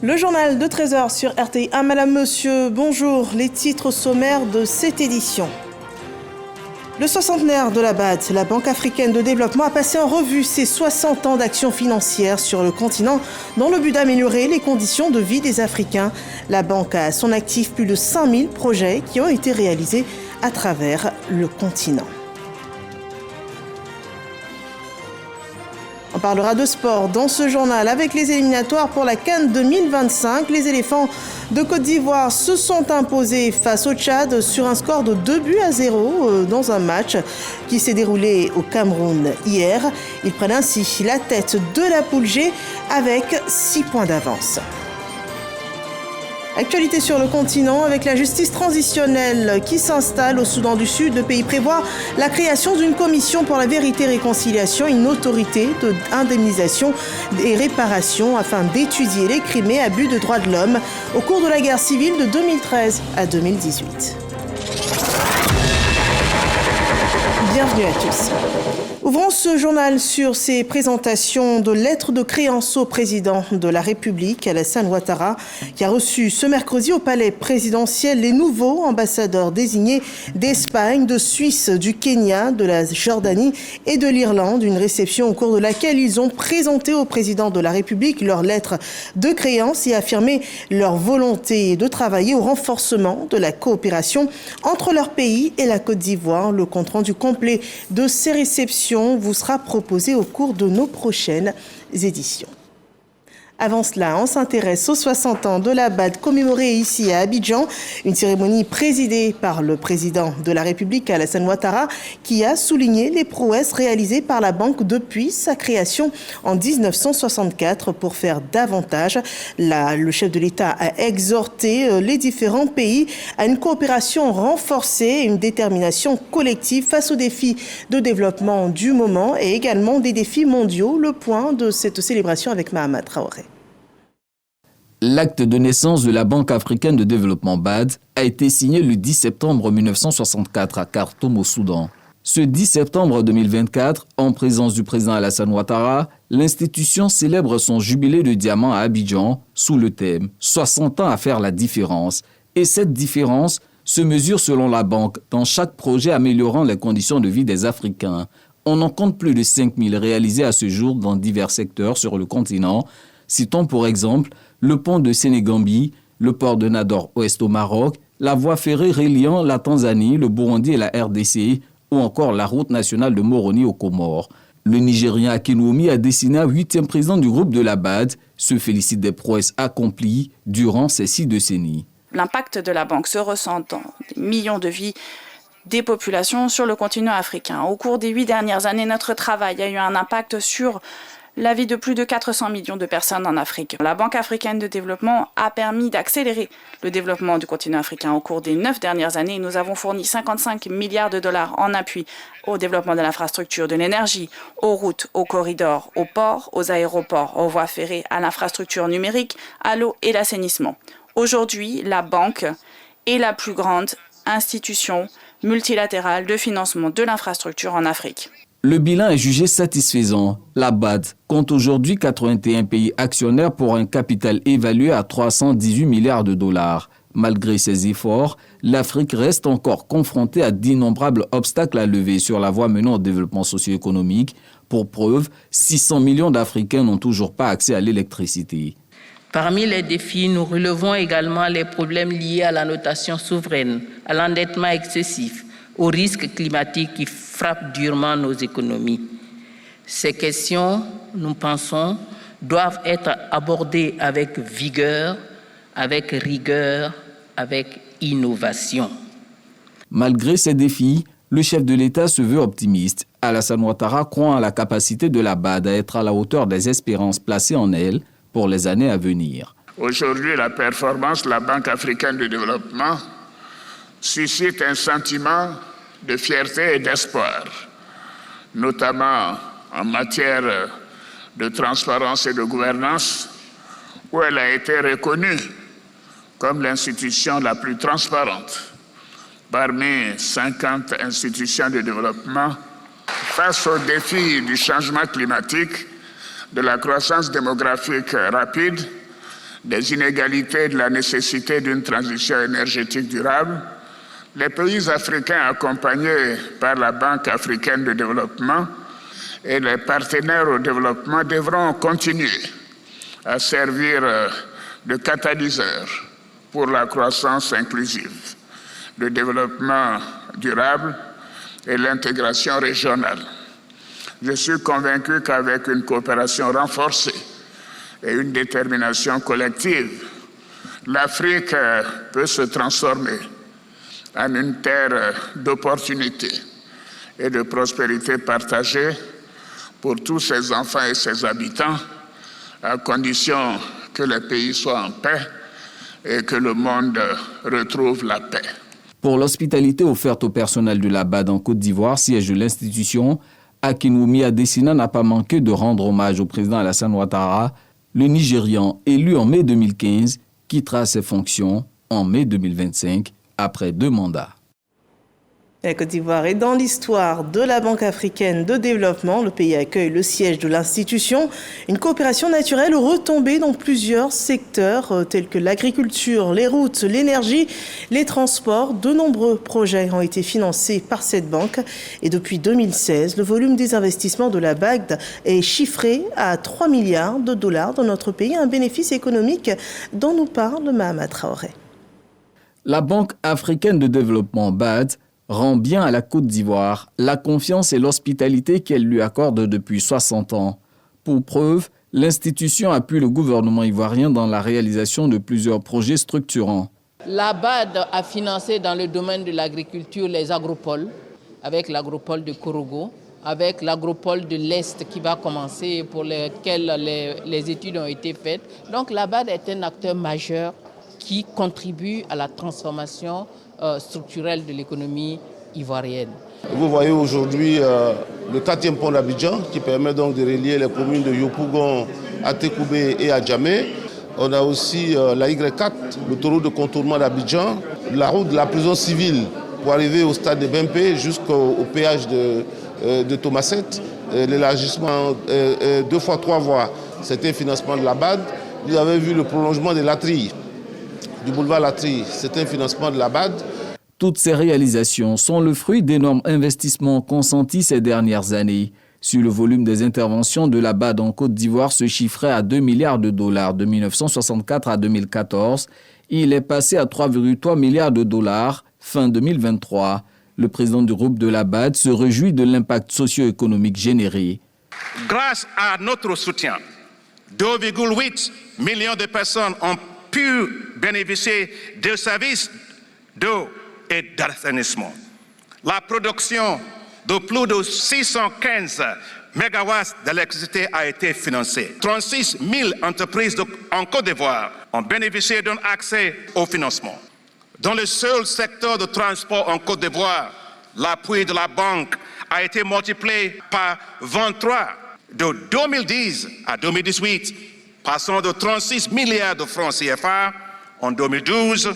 Le journal de 13h sur RTI. Madame, monsieur, bonjour. Les titres sommaires de cette édition. Le soixantenaire de la BAD, la Banque africaine de développement, a passé en revue ses 60 ans d'action financière sur le continent dans le but d'améliorer les conditions de vie des Africains. La banque a à son actif plus de 5000 projets qui ont été réalisés à travers le continent. On parlera de sport dans ce journal avec les éliminatoires pour la CAN 2025. Les éléphants de Côte d'Ivoire se sont imposés face au Tchad sur un score de 2-0 dans un match qui s'est déroulé au Cameroun hier. Ils prennent ainsi la tête de la poule G avec 6 points d'avance. Actualité sur le continent avec la justice transitionnelle qui s'installe au Soudan du Sud. Le pays prévoit la création d'une commission pour la vérité et réconciliation, une autorité d'indemnisation et réparation afin d'étudier les crimes et abus de droits de l'homme au cours de la guerre civile de 2013 à 2018. Bienvenue à tous. Ouvrons ce journal sur ces présentations de lettres de créance au président de la République, Alassane Ouattara, qui a reçu ce mercredi au palais présidentiel les nouveaux ambassadeurs désignés d'Espagne, de Suisse, du Kenya, de la Jordanie et de l'Irlande. Une réception au cours de laquelle ils ont présenté au président de la République leurs lettres de créance et affirmé leur volonté de travailler au renforcement de la coopération entre leur pays et la Côte d'Ivoire. Le compte-rendu complet de ces réceptions vous sera proposé au cours de nos prochaines éditions. Avant cela, on s'intéresse aux 60 ans de la BAD commémorée ici à Abidjan. Une cérémonie présidée par le président de la République, Alassane Ouattara, qui a souligné les prouesses réalisées par la banque depuis sa création en 1964 pour faire davantage. Le chef de l'État a exhorté les différents pays à une coopération renforcée et une détermination collective face aux défis de développement du moment et également des défis mondiaux. Le point de cette célébration avec Mahama Traoré. L'acte de naissance de la Banque africaine de développement BAD a été signé le 10 septembre 1964 à Khartoum au Soudan. Ce 10 septembre 2024, en présence du président Alassane Ouattara, l'institution célèbre son jubilé de diamant à Abidjan sous le thème « 60 ans à faire la différence ». Et cette différence se mesure selon la banque dans chaque projet améliorant les conditions de vie des Africains. On en compte plus de 5000 réalisés à ce jour dans divers secteurs sur le continent. Citons pour exemple le pont de Sénégambie, le port de Nador Ouest au Maroc, la voie ferrée reliant la Tanzanie, le Burundi et la RDC, ou encore la route nationale de Moroni aux Comores. Le Nigérien Akinwumi a dessiné un 8e président du groupe de la BAD, se félicite des prouesses accomplies durant ces 6 décennies. L'impact de la banque se ressent dans des millions de vies des populations sur le continent africain. Au cours des 8 dernières années, notre travail a eu un impact sur la vie de plus de 400 millions de personnes en Afrique. La Banque africaine de développement a permis d'accélérer le développement du continent africain. Au cours des 9 dernières années, nous avons fourni 55 milliards de dollars en appui au développement de l'infrastructure, de l'énergie, aux routes, aux corridors, aux ports, aux aéroports, aux voies ferrées, à l'infrastructure numérique, à l'eau et l'assainissement. Aujourd'hui, la banque est la plus grande institution multilatérale de financement de l'infrastructure en Afrique. Le bilan est jugé satisfaisant. La BAD compte aujourd'hui 81 pays actionnaires pour un capital évalué à 318 milliards de dollars. Malgré ces efforts, l'Afrique reste encore confrontée à d'innombrables obstacles à lever sur la voie menant au développement socio-économique. Pour preuve, 600 millions d'Africains n'ont toujours pas accès à l'électricité. Parmi les défis, nous relevons également les problèmes liés à la notation souveraine, à l'endettement excessif, aux risques climatiques qui frappent durement nos économies. Ces questions, nous pensons, doivent être abordées avec vigueur, avec rigueur, avec innovation. Malgré ces défis, le chef de l'État se veut optimiste. Alassane Ouattara croit en la capacité de la BAD à être à la hauteur des espérances placées en elle pour les années à venir. Aujourd'hui, la performance de la Banque africaine de développement suscite un sentiment de fierté et d'espoir, notamment en matière de transparence et de gouvernance, où elle a été reconnue comme l'institution la plus transparente parmi 50 institutions de développement face aux défis du changement climatique, de la croissance démographique rapide, des inégalités et de la nécessité d'une transition énergétique durable, les pays africains accompagnés par la Banque africaine de développement et les partenaires au développement devront continuer à servir de catalyseur pour la croissance inclusive, le développement durable et l'intégration régionale. Je suis convaincu qu'avec une coopération renforcée et une détermination collective, l'Afrique peut se transformer en une terre d'opportunités et de prospérité partagée pour tous ses enfants et ses habitants, à condition que les pays soient en paix et que le monde retrouve la paix. Pour l'hospitalité offerte au personnel de la BAD en Côte d'Ivoire, siège de l'institution, Akinwumi Adesina n'a pas manqué de rendre hommage au président Alassane Ouattara. Le Nigérian, élu en mai 2015, quittera ses fonctions en mai 2025 après 2 mandats. La Côte d'Ivoire est dans l'histoire de la Banque africaine de développement. Le pays accueille le siège de l'institution. Une coopération naturelle retombée dans plusieurs secteurs tels que l'agriculture, les routes, l'énergie, les transports. De nombreux projets ont été financés par cette banque. Et depuis 2016, le volume des investissements de la BAD est chiffré à 3 milliards de dollars dans notre pays. Un bénéfice économique dont nous parle Mahama Traoré. La Banque africaine de développement BAD rend bien à la Côte d'Ivoire la confiance et l'hospitalité qu'elle lui accorde depuis 60 ans. Pour preuve, l'institution appuie le gouvernement ivoirien dans la réalisation de plusieurs projets structurants. La BAD a financé dans le domaine de l'agriculture les agropoles, avec l'agropole de Korogo, avec l'agropole de l'Est qui va commencer, pour lesquels les études ont été faites. Donc la BAD est un acteur majeur qui contribue à la transformation structurelle de l'économie ivoirienne. Vous voyez aujourd'hui le 4e pont d'Abidjan qui permet donc de relier les communes de Yopougon, Atekoubé et Adjamé. On a aussi la Y4, l'autoroute de contournement d'Abidjan, la route de la prison civile pour arriver au stade de Bempé jusqu'au péage de Thomaset, l'élargissement 2 fois 3 voies, c'était un financement de la BAD. Vous avez vu le prolongement de Latrie, du boulevard Latrie, c'est un financement de la BAD. Toutes ces réalisations sont le fruit d'énormes investissements consentis ces dernières années. Si le volume des interventions de la BAD en Côte d'Ivoire se chiffrait à 2 milliards de dollars de 1964 à 2014, il est passé à 3,3 milliards de dollars fin 2023. Le président du groupe de la BAD se réjouit de l'impact socio-économique généré. Grâce à notre soutien, 2,8 millions de personnes ont pu bénéficier de services d'eau et d'assainissement. La production de plus de 615 mégawatts d'électricité a été financée. 36 000 entreprises en Côte d'Ivoire ont bénéficié d'un accès au financement. Dans le seul secteur de transport en Côte d'Ivoire, l'appui de la banque a été multiplié par 23 de 2010 à 2018, passant de 36 milliards de francs CFA en 2012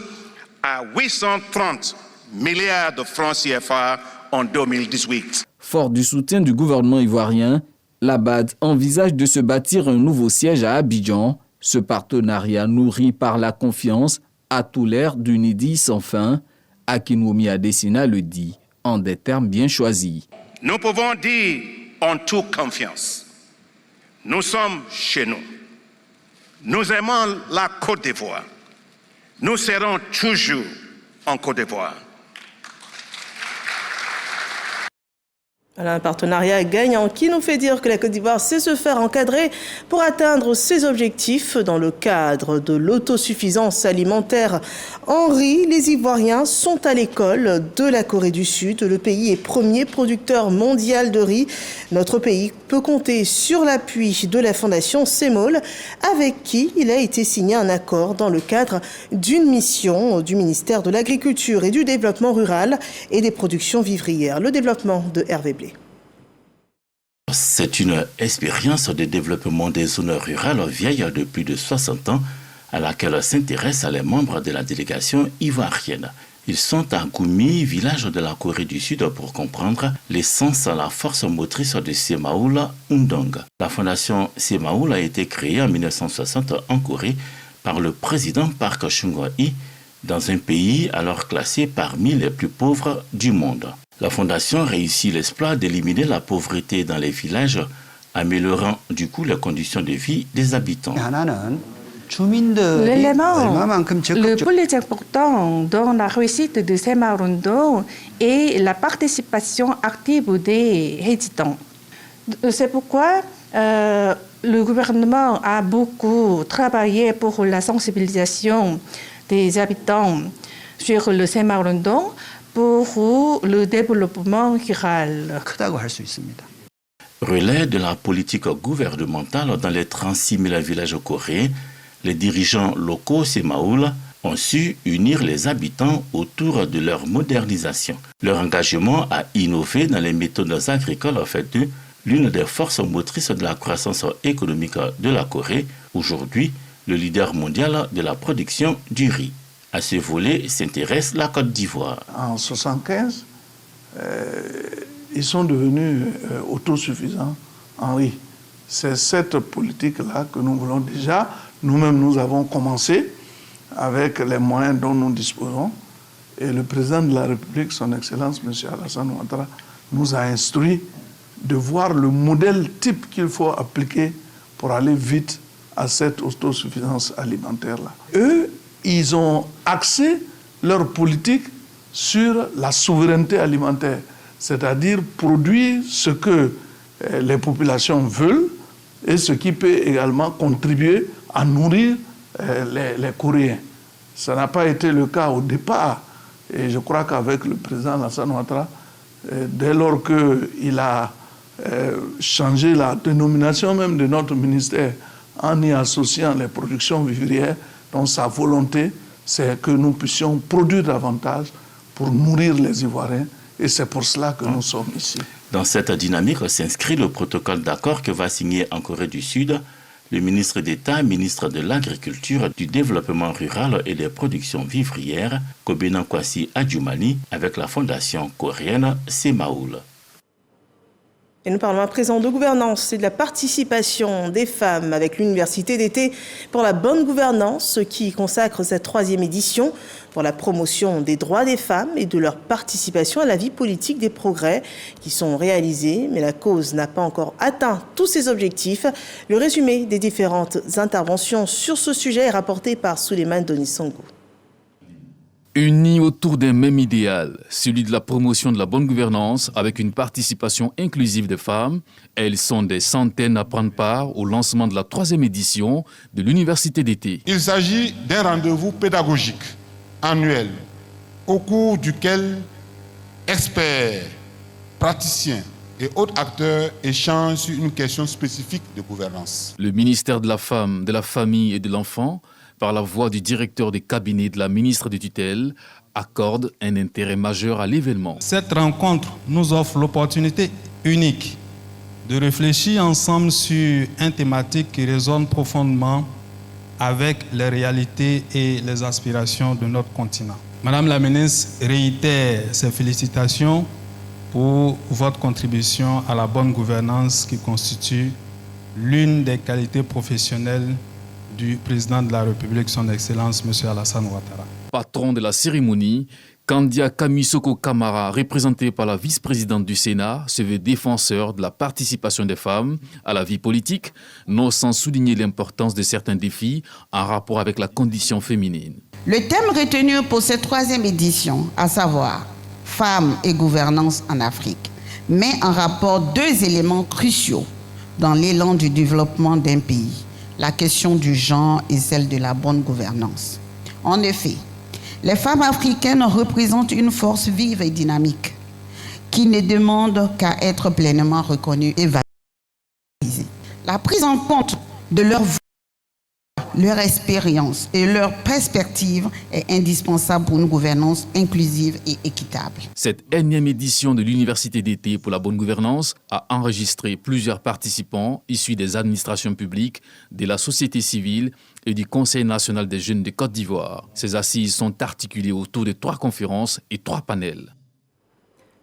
à 830 milliards de francs CFA en 2018. Fort du soutien du gouvernement ivoirien, la BAD envisage de se bâtir un nouveau siège à Abidjan. Ce partenariat nourri par la confiance a tout l'air d'une idylle sans fin. Akinwumi Adesina le dit en des termes bien choisis. Nous pouvons dire en toute confiance, nous sommes chez nous. Nous aimons la Côte d'Ivoire. Nous serons toujours en Côte d'Ivoire. Un partenariat gagnant qui nous fait dire que la Côte d'Ivoire sait se faire encadrer pour atteindre ses objectifs dans le cadre de l'autosuffisance alimentaire. En riz, les Ivoiriens sont à l'école de la Corée du Sud. Le pays est premier producteur mondial de riz. Notre pays peut compter sur l'appui de la fondation CEMOL, avec qui il a été signé un accord dans le cadre d'une mission du ministère de l'Agriculture et du Développement rural et des productions vivrières. Le développement de Hervé Blé. C'est une expérience de développement des zones rurales vieilles de plus de 60 ans à laquelle s'intéressent les membres de la délégation ivoirienne. Ils sont à Goumi, village de la Corée du Sud, pour comprendre l'essence, la force motrice de Semaoula Undong. La fondation Semaoula a été créée en 1960 en Corée par le président Park Chung-hee dans un pays alors classé parmi les plus pauvres du monde. La fondation réussit l'exploit d'éliminer la pauvreté dans les villages, améliorant du coup les conditions de vie des habitants. L'élément le plus important dans la réussite de ces Maoundong est la participation active des résidents. C'est pourquoi le gouvernement a beaucoup travaillé pour la sensibilisation des habitants sur le Saint-Maoundong pour le développement rural. Relais de la politique gouvernementale dans les 36 000 villages coréens, les dirigeants locaux Sémaoul ont su unir les habitants autour de leur modernisation. Leur engagement à innover dans les méthodes agricoles a fait d'eux l'une des forces motrices de la croissance économique de la Corée, aujourd'hui le leader mondial de la production du riz. À ce volet s'intéresse la Côte d'Ivoire. En 1975, ils sont devenus autosuffisants en riz. C'est cette politique-là que nous voulons déjà. Nous-mêmes, nous avons commencé avec les moyens dont nous disposons. Et le président de la République, son Excellence, M. Alassane Ouattara, nous a instruit de voir le modèle type qu'il faut appliquer pour aller vite à cette autosuffisance alimentaire-là. Eux, ils ont axé leur politique sur la souveraineté alimentaire, c'est-à-dire produire ce que les populations veulent et ce qui peut également contribuer à nourrir les Coréens. Ça n'a pas été le cas au départ. Et je crois qu'avec le président Alassane Ouattara, dès lors qu'il a changé la dénomination même de notre ministère en y associant les productions vivrières, donc sa volonté, c'est que nous puissions produire davantage pour nourrir les Ivoiriens. Et c'est pour cela que nous sommes ici. Dans cette dynamique s'inscrit le protocole d'accord que va signer en Corée du Sud le ministre d'État, ministre de l'Agriculture, du Développement rural et des productions vivrières, Kobena Kwasi Adjumani, avec la fondation coréenne Sémaoul. Et nous parlons à présent de gouvernance et de la participation des femmes avec l'Université d'été pour la bonne gouvernance qui consacre sa 3e édition pour la promotion des droits des femmes et de leur participation à la vie politique, des progrès qui sont réalisés. Mais la cause n'a pas encore atteint tous ses objectifs. Le résumé des différentes interventions sur ce sujet est rapporté par Souleymane Donisongo. Unis autour d'un même idéal, celui de la promotion de la bonne gouvernance avec une participation inclusive des femmes, elles sont des centaines à prendre part au lancement de la 3e édition de l'Université d'été. Il s'agit d'un rendez-vous pédagogique annuel au cours duquel experts, praticiens et autres acteurs échangent sur une question spécifique de gouvernance. Le ministère de la Femme, de la Famille et de l'Enfant, par la voix du directeur des cabinets de la ministre de tutelle, accorde un intérêt majeur à l'événement. Cette rencontre nous offre l'opportunité unique de réfléchir ensemble sur une thématique qui résonne profondément avec les réalités et les aspirations de notre continent. Madame la ministre réitère ses félicitations pour votre contribution à la bonne gouvernance qui constitue l'une des qualités professionnelles du président de la République, son Excellence, M. Alassane Ouattara. Patron de la cérémonie, Kandia Kamisoko Kamara, représenté par la vice-présidente du Sénat, se veut défenseur de la participation des femmes à la vie politique, non sans souligner l'importance de certains défis en rapport avec la condition féminine. Le thème retenu pour cette 3e édition, à savoir « Femmes et gouvernance en Afrique », met en rapport 2 éléments cruciaux dans l'élan du développement d'un pays. La question du genre et celle de la bonne gouvernance. En effet, les femmes africaines représentent une force vive et dynamique qui ne demande qu'à être pleinement reconnue et valorisée. La prise en compte de leur voix, leur expérience et leur perspective est indispensable pour une gouvernance inclusive et équitable. Cette 1e édition de l'Université d'été pour la bonne gouvernance a enregistré plusieurs participants issus des administrations publiques, de la société civile et du Conseil national des jeunes de Côte d'Ivoire. Ces assises sont articulées autour de 3 conférences et 3 panels.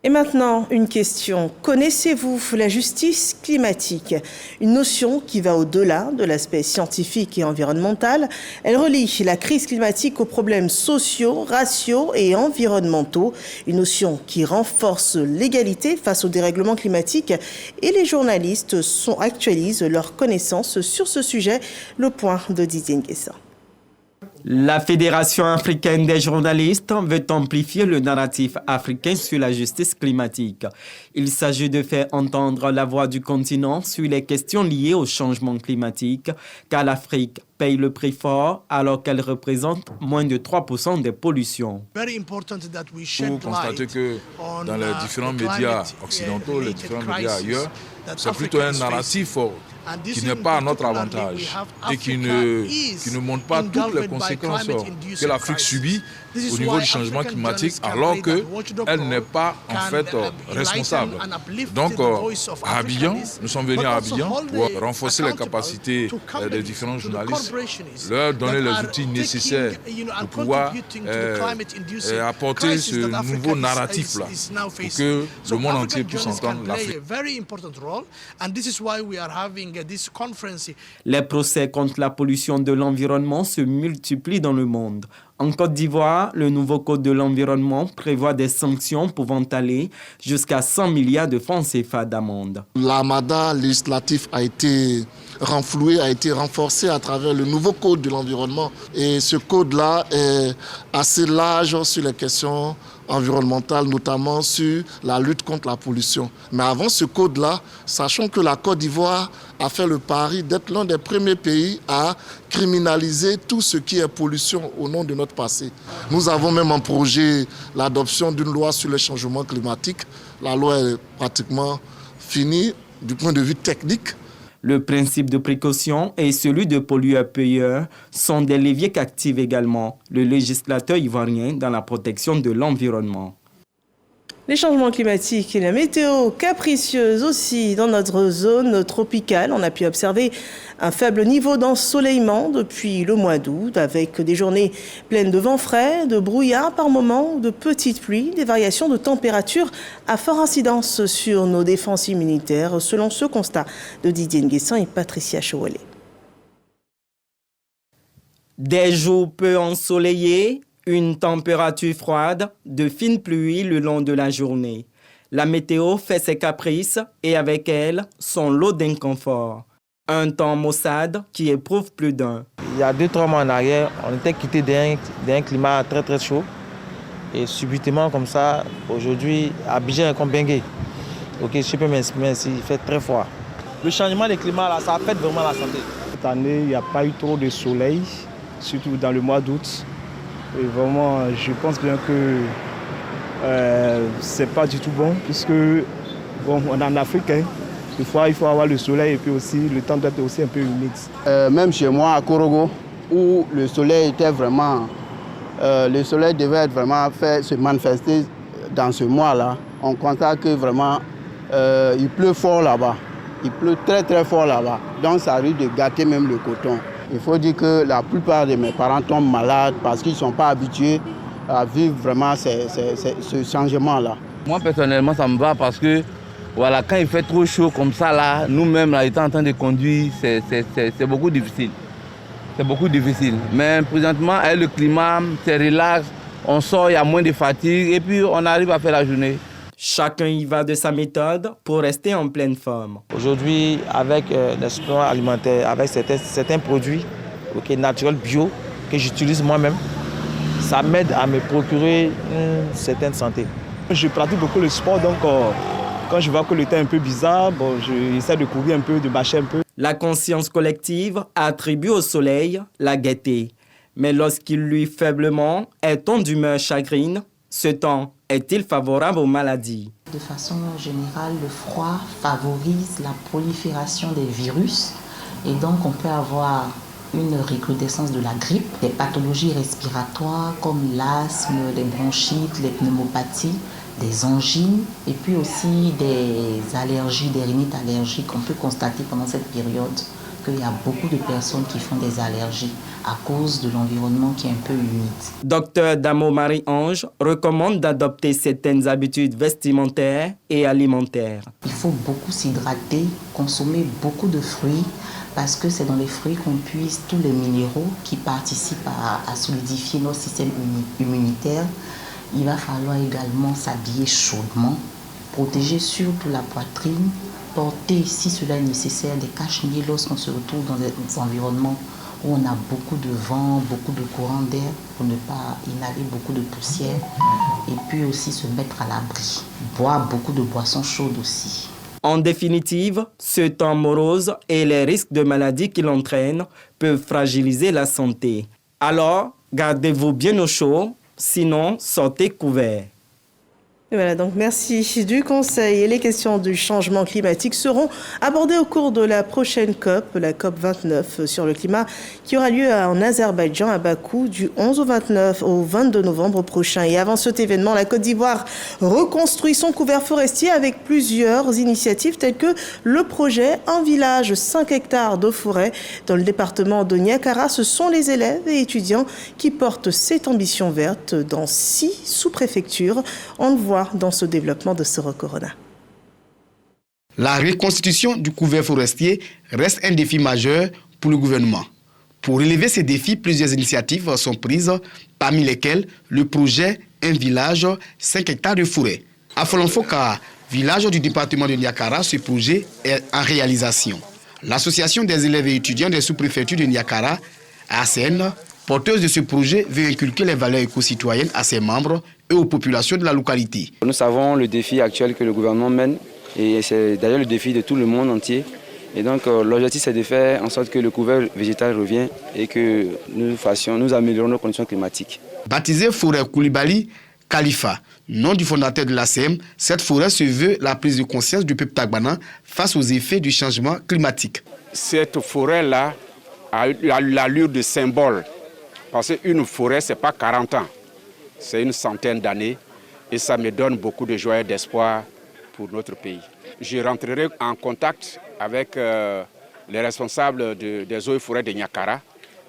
Et maintenant, une question. Connaissez-vous la justice climatique? Une notion qui va au-delà de l'aspect scientifique et environnemental. Elle relie la crise climatique aux problèmes sociaux, raciaux et environnementaux. Une notion qui renforce l'égalité face au dérèglement climatique. Et les journalistes actualisent leurs connaissances sur ce sujet. Le point de Didier Nguessa. La Fédération africaine des journalistes veut amplifier le narratif africain sur la justice climatique. Il s'agit de faire entendre la voix du continent sur les questions liées au changement climatique, car l'Afrique paye le prix fort alors qu'elle représente moins de 3% des pollutions. Vous constatez que dans les différents médias occidentaux, les différents médias ailleurs, c'est plutôt un narratif qui n'est pas à notre avantage et qui ne montre pas toutes les conséquences que l'Afrique subit au niveau du changement climatique alors qu'elle n'est pas en fait responsable. Donc à Abidjan, nous sommes venus à Abidjan pour renforcer les capacités des différents journalistes, leur donner les outils nécessaires pour pouvoir apporter ce nouveau narratif-là pour que le monde entier puisse entendre l'Afrique. Les procès contre la pollution de l'environnement se multiplient dans le monde. En Côte d'Ivoire, le nouveau code de l'environnement prévoit des sanctions pouvant aller jusqu'à 100 milliards de francs CFA d'amende. L'armada législatif a été renfloué, a été renforcé à travers le nouveau code de l'environnement. Et ce code-là est assez large sur les questions environnementales, notamment sur la lutte contre la pollution. Mais avant ce code-là, sachons que la Côte d'Ivoire a fait le pari d'être l'un des premiers pays à criminaliser tout ce qui est pollution au nom de notre passé. Nous avons même en projet l'adoption d'une loi sur le changement climatique. La loi est pratiquement finie du point de vue technique. Le principe de précaution et celui de pollueur-payeur sont des leviers qu'active également le législateur ivoirien dans la protection de l'environnement. Les changements climatiques et la météo capricieuse aussi dans notre zone tropicale. On a pu observer un faible niveau d'ensoleillement depuis le mois d'août avec des journées pleines de vent frais, de brouillard par moments, de petites pluies, des variations de température à forte incidence sur nos défenses immunitaires selon ce constat de Didier Nguessan et Patricia Chouolé. Des jours peu ensoleillés, une température froide, de fines pluies le long de la journée. La météo fait ses caprices et avec elle, son lot d'inconfort. Un temps maussade qui éprouve plus d'un. Il y a 2-3 mois en arrière, on était quitté d'un climat très très chaud. Et subitement comme ça, aujourd'hui, Abidjan est comme Bengué. Ok, je peux m'exprimer ainsi, il fait très froid. Le changement de climat, là, ça affecte vraiment la santé. Cette année, il n'y a pas eu trop de soleil, surtout dans le mois d'août. Et vraiment, je pense bien que c'est pas du tout bon, puisque bon, on est en Afrique. Hein. Des fois, il faut avoir le soleil et puis aussi le temps doit être aussi un peu humide. Même chez moi à Korogo, où le soleil était vraiment, le soleil devait être vraiment fait se manifester dans ce mois-là. On constate que vraiment, il pleut fort là-bas. Il pleut très très fort là-bas. Donc ça risque de gâter même le coton. Il faut dire que la plupart de mes parents tombent malades parce qu'ils ne sont pas habitués à vivre vraiment ce changement-là. Moi, personnellement, ça me va parce que voilà, quand il fait trop chaud comme ça, là, nous-mêmes, là, étant en train de conduire, c'est beaucoup difficile. C'est beaucoup difficile. Mais présentement, avec le climat, c'est relax, on sort, il y a moins de fatigue et puis on arrive à faire la journée. Chacun y va de sa méthode pour rester en pleine forme. Aujourd'hui, avec les suppléments alimentaires, avec certains produits naturels, bio, que j'utilise moi-même, ça m'aide à me procurer une certaine santé. Je pratique beaucoup le sport, donc quand je vois que le temps est un peu bizarre, bon, j'essaie de courir un peu, de marcher un peu. La conscience collective attribue au soleil la gaieté. Mais lorsqu'il luit faiblement, est-on d'humeur chagrine, ce temps est-il favorable aux maladies? De façon générale, le froid favorise la prolifération des virus et donc on peut avoir une recrudescence de la grippe, des pathologies respiratoires comme l'asthme, les bronchites, les pneumopathies, des angines et puis aussi des allergies, des rhinites allergiques qu'on peut constater pendant cette période qu'il y a beaucoup de personnes qui font des allergies à cause de l'environnement qui est un peu humide. Docteur Damo Marie-Ange recommande d'adopter certaines habitudes vestimentaires et alimentaires. Il faut beaucoup s'hydrater, consommer beaucoup de fruits, parce que c'est dans les fruits qu'on puise tous les minéraux qui participent à solidifier notre système immunitaire. Il va falloir également s'habiller chaudement, protéger surtout la poitrine, porter, si cela est nécessaire, des cache-nez lorsqu'on se retrouve dans des environnements où on a beaucoup de vent, beaucoup de courant d'air, pour ne pas inhaler beaucoup de poussière, et puis aussi se mettre à l'abri. Boire beaucoup de boissons chaudes aussi. En définitive, ce temps morose et les risques de maladies qu'il entraîne peuvent fragiliser la santé. Alors, gardez-vous bien au chaud, sinon sortez couverts. Et voilà, donc merci du conseil. Et les questions du changement climatique seront abordées au cours de la prochaine COP, la COP 29 sur le climat, qui aura lieu en Azerbaïdjan, à Bakou, du 11 au 22 novembre prochain. Et avant cet événement, la Côte d'Ivoire reconstruit son couvert forestier avec plusieurs initiatives telles que le projet Un village, 5 hectares de forêt dans le département de Niakara. Ce sont les élèves et étudiants qui portent cette ambition verte dans 6 sous-préfectures. On le voit dans ce développement de Soro Corona. La reconstitution du couvert forestier reste un défi majeur pour le gouvernement. Pour relever ces défis, plusieurs initiatives sont prises, parmi lesquelles le projet Un village, 5 hectares de forêt. À Folonfoka, village du département de Niakara, ce projet est en réalisation. L'association des élèves et étudiants des sous-préfectures de Niakara, ACN, porteuse de ce projet, veut inculquer les valeurs éco-citoyennes à ses membres et aux populations de la localité. Nous savons le défi actuel que le gouvernement mène et c'est d'ailleurs le défi de tout le monde entier. Et donc l'objectif c'est de faire en sorte que le couvert végétal revienne et que nous améliorons nos conditions climatiques. Baptisée forêt Koulibaly Khalifa, nom du fondateur de l'ACM, cette forêt se veut la prise de conscience du peuple tagbana face aux effets du changement climatique. Cette forêt-là a l'allure de symbole. Parce qu'une forêt, ce n'est pas 40 ans, c'est une centaine d'années et ça me donne beaucoup de joie et d'espoir pour notre pays. Je rentrerai en contact avec les responsables des eaux et forêts de Niakara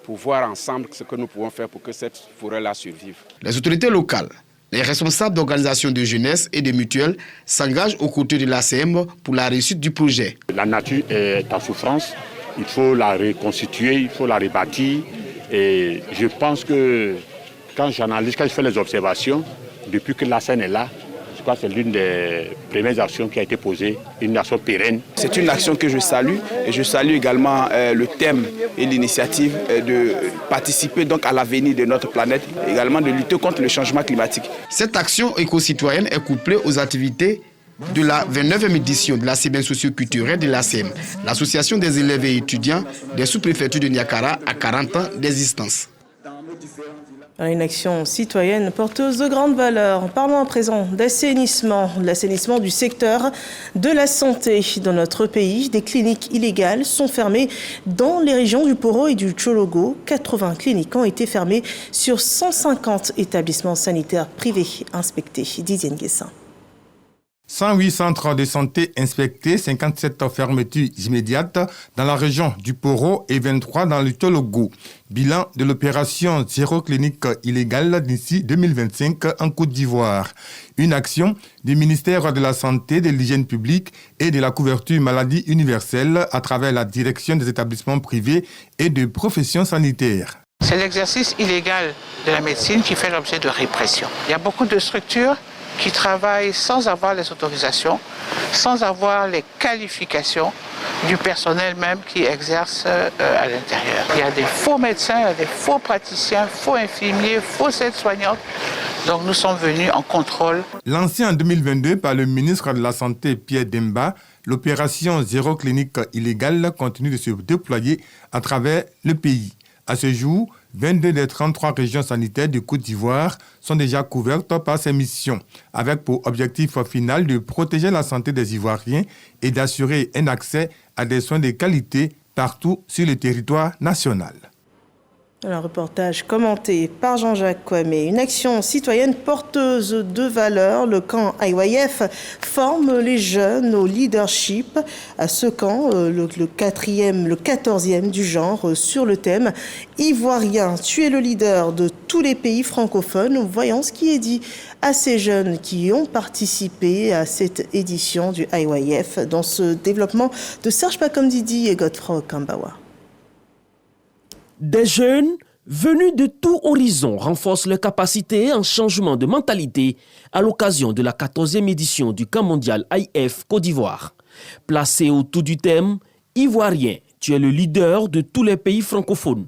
pour voir ensemble ce que nous pouvons faire pour que cette forêt-là survive. Les autorités locales, les responsables d'organisations de jeunesse et de mutuelles s'engagent aux côtés de l'ACM pour la réussite du projet. La nature est en souffrance, il faut la reconstituer, il faut la rebâtir. Et je pense que quand je fais les observations, depuis que la scène est là, je crois que c'est l'une des premières actions qui a été posée, une action pérenne. C'est une action que je salue et je salue également le thème et l'initiative de participer donc à l'avenir de notre planète, également de lutter contre le changement climatique. Cette action éco-citoyenne est couplée aux activités de la 29e édition de la semaine socio-culturelle de l'ACM, l'association des élèves et étudiants des sous-préfectures de Niakara à 40 ans d'existence. Une action citoyenne porteuse de grandes valeurs. Parlons à présent d'assainissement, l'assainissement du secteur de la santé dans notre pays. Des cliniques illégales sont fermées dans les régions du Poro et du Tchologo. 80 cliniques ont été fermées sur 150 établissements sanitaires privés inspectés. Didier Nguessin. 108 centres de santé inspectés, 57 fermetures immédiates dans la région du Poro et 23 dans le Tchologo. Bilan de l'opération Zéro clinique illégale d'ici 2025 en Côte d'Ivoire. Une action du ministère de la Santé, de l'Hygiène publique et de la couverture maladie universelle à travers la direction des établissements privés et de professions sanitaires. C'est l'exercice illégal de la médecine qui fait l'objet de répression. Il y a beaucoup de structures qui travaillent sans avoir les autorisations, sans avoir les qualifications du personnel même qui exerce à l'intérieur. Il y a des faux médecins, il y a des faux praticiens, faux infirmiers, fausses aides-soignantes. Donc nous sommes venus en contrôle. Lancée en 2022 par le ministre de la Santé Pierre Demba, l'opération Zéro clinique illégale continue de se déployer à travers le pays. À ce jour, 22 des 33 régions sanitaires de Côte d'Ivoire sont déjà couvertes par ces missions, avec pour objectif final de protéger la santé des Ivoiriens et d'assurer un accès à des soins de qualité partout sur le territoire national. Un reportage commenté par Jean-Jacques Kouamé. Une action citoyenne porteuse de valeurs. Le camp IYF forme les jeunes au leadership. À ce camp, le 14e du genre sur le thème « Ivoirien, tu es le leader de tous les pays francophones ». Voyons ce qui est dit à ces jeunes qui ont participé à cette édition du IYF dans ce développement de Serge Pakomdidi et Godefroy Kambawa. Des jeunes venus de tout horizon renforcent leurs capacités en changement de mentalité à l'occasion de la 14e édition du Camp mondial IF Côte d'Ivoire. Placé autour du thème « Ivoirien, tu es le leader de tous les pays francophones ».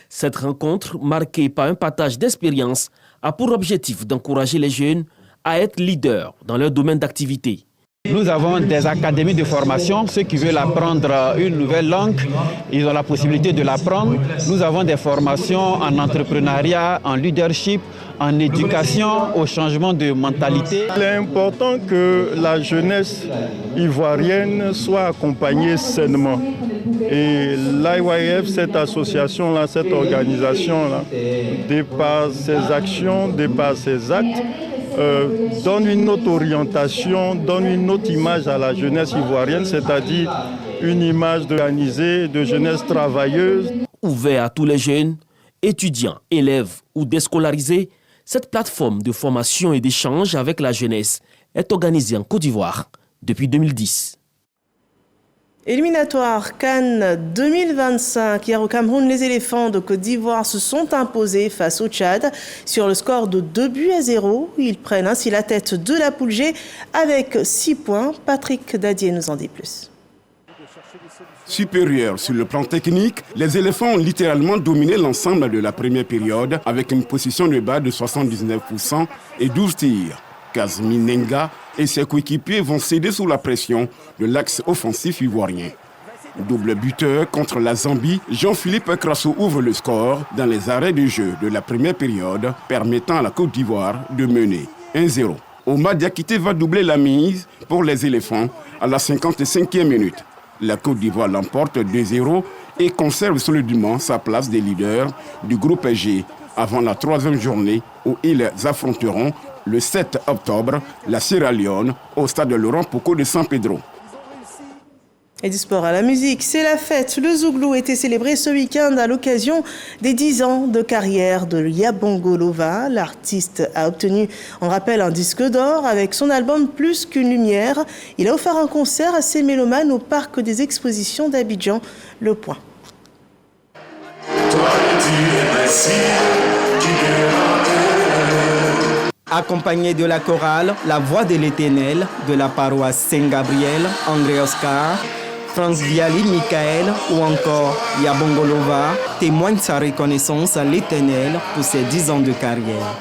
Cette rencontre, marquée par un partage d'expériences, a pour objectif d'encourager les jeunes à être leaders dans leur domaine d'activité. Nous avons des académies de formation. Ceux qui veulent apprendre une nouvelle langue, ils ont la possibilité de l'apprendre. Nous avons des formations en entrepreneuriat, en leadership, en éducation, au changement de mentalité. Il est important que la jeunesse ivoirienne soit accompagnée sainement. Et l'IYF, cette association-là, cette organisation-là, de par ses actions, de par ses actes, donne une autre orientation, donne une autre image à la jeunesse ivoirienne, c'est-à-dire une image organisée de jeunesse travailleuse. Ouvert à tous les jeunes, étudiants, élèves ou déscolarisés, cette plateforme de formation et d'échange avec la jeunesse est organisée en Côte d'Ivoire depuis 2010. Éliminatoire Cannes 2025. Hier au Cameroun, les éléphants de Côte d'Ivoire se sont imposés face au Tchad sur le score de 2-0. Ils prennent ainsi la tête de la poule G avec 6 points. Patrick Dadier nous en dit plus. Supérieurs sur le plan technique, les éléphants ont littéralement dominé l'ensemble de la première période avec une position de balle de 79% et 12 tirs. Kazmi Nenga et ses coéquipiers vont céder sous la pression de l'axe offensif ivoirien. Double buteur contre la Zambie, Jean-Philippe Crasso ouvre le score dans les arrêts de jeu de la première période, permettant à la Côte d'Ivoire de mener 1-0. Omar Diakité va doubler la mise pour les éléphants à la 55e minute. La Côte d'Ivoire l'emporte 2-0 et conserve solidement sa place des leaders du groupe G avant la 3e journée où ils affronteront le 7 octobre la Sierra Leone au stade Laurent Poko de San Pedro. Et du sport à la musique, c'est la fête. Le Zouglou était célébré ce week-end à l'occasion des 10 ans de carrière de Yabongo Lova. L'artiste a obtenu, on rappelle, un disque d'or avec son album Plus qu'une lumière. Il a offert un concert à ses mélomanes au parc des expositions d'Abidjan, Le Point. Accompagné de la chorale La Voix de l'Éternel de la paroisse Saint-Gabriel, André Oscar, France Viali Michael ou encore Yabongo Lova témoigne sa reconnaissance à l'Éternel pour ses 10 ans de carrière.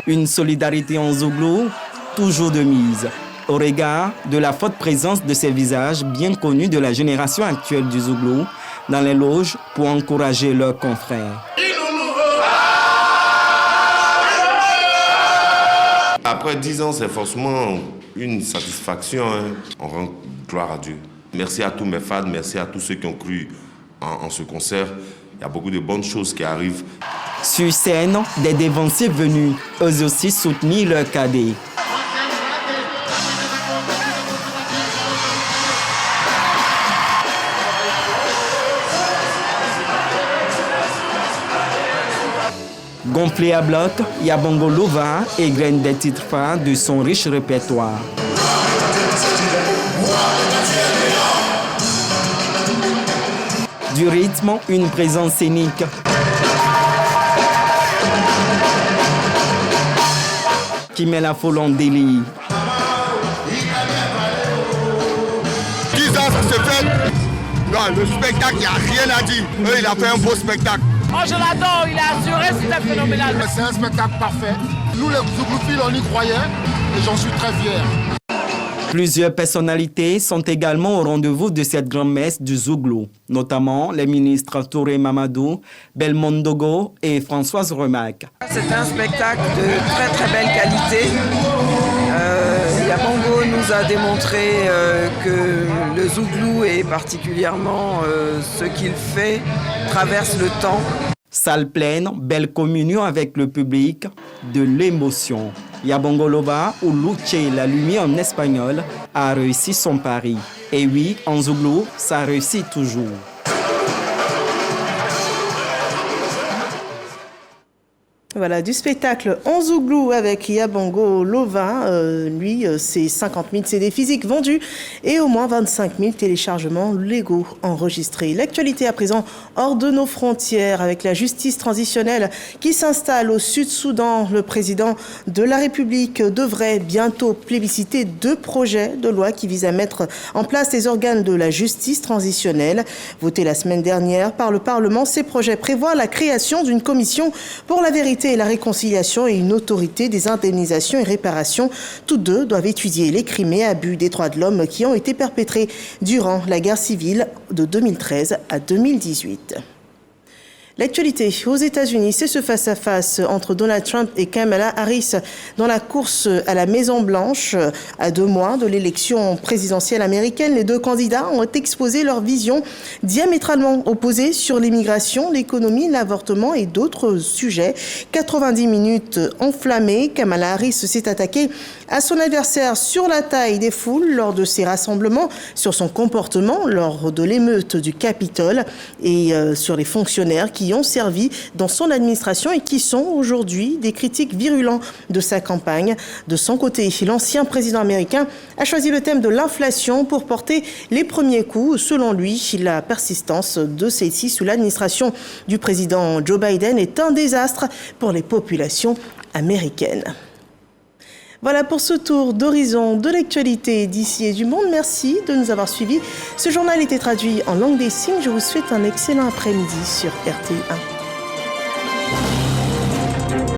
Une solidarité en Zouglou, toujours de mise, au regard de la forte présence de ces visages bien connus de la génération actuelle du Zouglou dans les loges pour encourager leurs confrères. Après 10 ans, c'est forcément une satisfaction. On rend gloire à Dieu. Merci à tous mes fans, merci à tous ceux qui ont cru en ce concert. Il y a beaucoup de bonnes choses qui arrivent. Sur scène, des dévanciers venus, eux aussi soutenir leurs cadets. Gonflé à bloc, Yabongo Lova égrène des titres phares de son riche répertoire. Du rythme, une présence scénique. Qui met la foule en délire. 10 ans, ça se fait. Non, le spectacle, il n'y a rien à dire. Il a fait un beau spectacle. Oh, je l'adore, il a assuré, c'était phénoménal. C'est un spectacle parfait. Nous, les Zouglou-Fils, on y croyait et j'en suis très fier. Plusieurs personnalités sont également au rendez-vous de cette grand-messe du Zouglou, notamment les ministres Touré Mamadou, Belmondogo et Françoise Remac. C'est un spectacle de très très belle qualité. Yabongo nous nous a démontré que le zouglou et particulièrement ce qu'il fait traverse le temps. Salle pleine, belle communion avec le public, de l'émotion. Yabongoloba, ou Luce la lumière en espagnol, a réussi son pari. Et oui, en zouglou, ça réussit toujours. Voilà, du spectacle en zouglou avec Yabongo Lova. Lui, c'est 50 000 CD physiques vendus et au moins 25 000 téléchargements légaux enregistrés. L'actualité à présent hors de nos frontières avec la justice transitionnelle qui s'installe au Sud-Soudan. Le président de la République devrait bientôt plébisciter 2 projets de loi qui visent à mettre en place les organes de la justice transitionnelle. Votés la semaine dernière par le Parlement, ces projets prévoient la création d'une commission pour la vérité et la réconciliation et une autorité des indemnisations et réparations. Tous 2 doivent étudier les crimes et abus des droits de l'homme qui ont été perpétrés durant la guerre civile de 2013 à 2018. L'actualité aux États-Unis, c'est ce face-à-face entre Donald Trump et Kamala Harris dans la course à la Maison-Blanche. À 2 mois de l'élection présidentielle américaine, les 2 candidats ont exposé leurs visions diamétralement opposées sur l'immigration, l'économie, l'avortement et d'autres sujets. 90 minutes enflammées, Kamala Harris s'est attaquée à son adversaire sur la taille des foules lors de ses rassemblements, sur son comportement lors de l'émeute du Capitole et sur les fonctionnaires qui ont servi dans son administration et qui sont aujourd'hui des critiques virulents de sa campagne. De son côté, l'ancien président américain a choisi le thème de l'inflation pour porter les premiers coups. Selon lui, la persistance de celle-ci sous l'administration du président Joe Biden est un désastre pour les populations américaines. Voilà pour ce tour d'horizon de l'actualité d'ici et du monde. Merci de nous avoir suivis. Ce journal était traduit en langue des signes. Je vous souhaite un excellent après-midi sur RTI1.